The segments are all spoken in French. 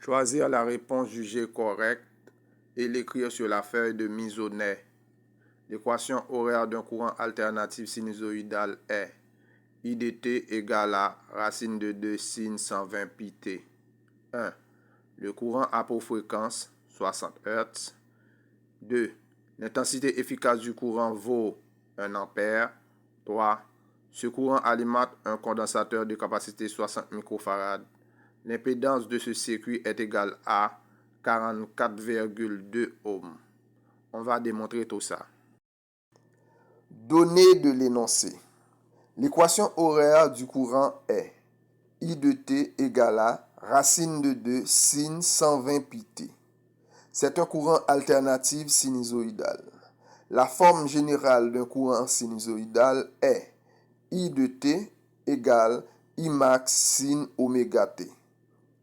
Choisir la réponse jugée correcte et l'écrire sur la feuille de mise au nez. L'équation horaire d'un courant alternatif sinusoïdal est IDT égale à racine de 2 sin 120 pt. 1. Le courant a pour fréquence 60 Hz. 2. L'intensité efficace du courant vaut 1 ampère. 3. Ce courant alimente un condensateur de capacité 60 microfarad. L'impédance de ce circuit est égale à 44,2 ohms. On va démontrer tout ça. Données de l'énoncé. L'équation horaire du courant est I de t égale à racine de 2 sin 120 pt. C'est un courant alternatif sinusoïdal. La forme générale d'un courant sinusoïdal est I de t égale I max sin oméga t,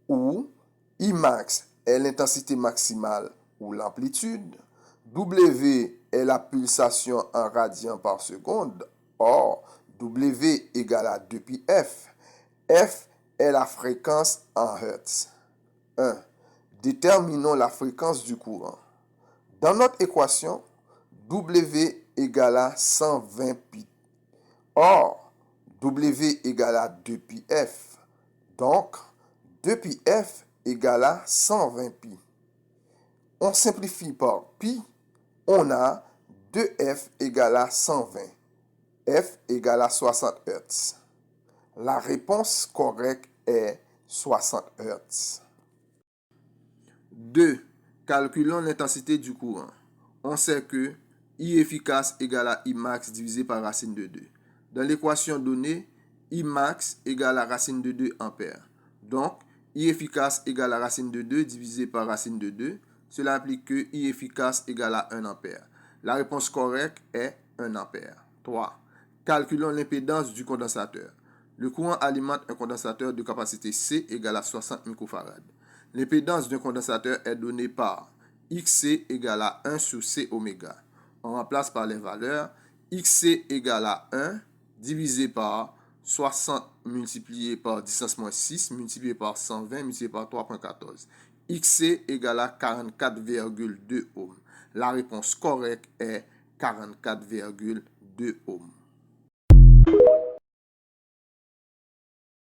où I max est l'intensité maximale ou l'amplitude, W est la pulsation en radians par seconde, or W égale à 2πf. F est la fréquence en Hertz. 1. Déterminons la fréquence du courant. Dans notre équation, W égale à 120 pi. Or, W égale à 2πf. Donc, 2πf égale à 120 pi. On simplifie par pi, on a 2f égale à 120. F égale à 60 Hz. La réponse correcte est 60 Hz. 2. Calculons l'intensité du courant. On sait que I efficace égale à I max divisé par racine de 2. Dans l'équation donnée, I max égale à racine de 2 ampères. Donc, I efficace égale à racine de 2 divisé par racine de 2. Cela implique que I efficace égale à 1 ampère. La réponse correcte est 1 ampère. 3. Calculons l'impédance du condensateur. Le courant alimente un condensateur de capacité C égale à 60 microfarad. L'impédance d'un condensateur est donnée par XC égale à 1 sur C oméga. On remplace par les valeurs XC égale à 1 divisé par 60 multiplié par 10⁻⁶ multiplié par 120 multiplié par 3,14. XC égale à 44,2 ohms. La réponse correcte est 44,2 ohms.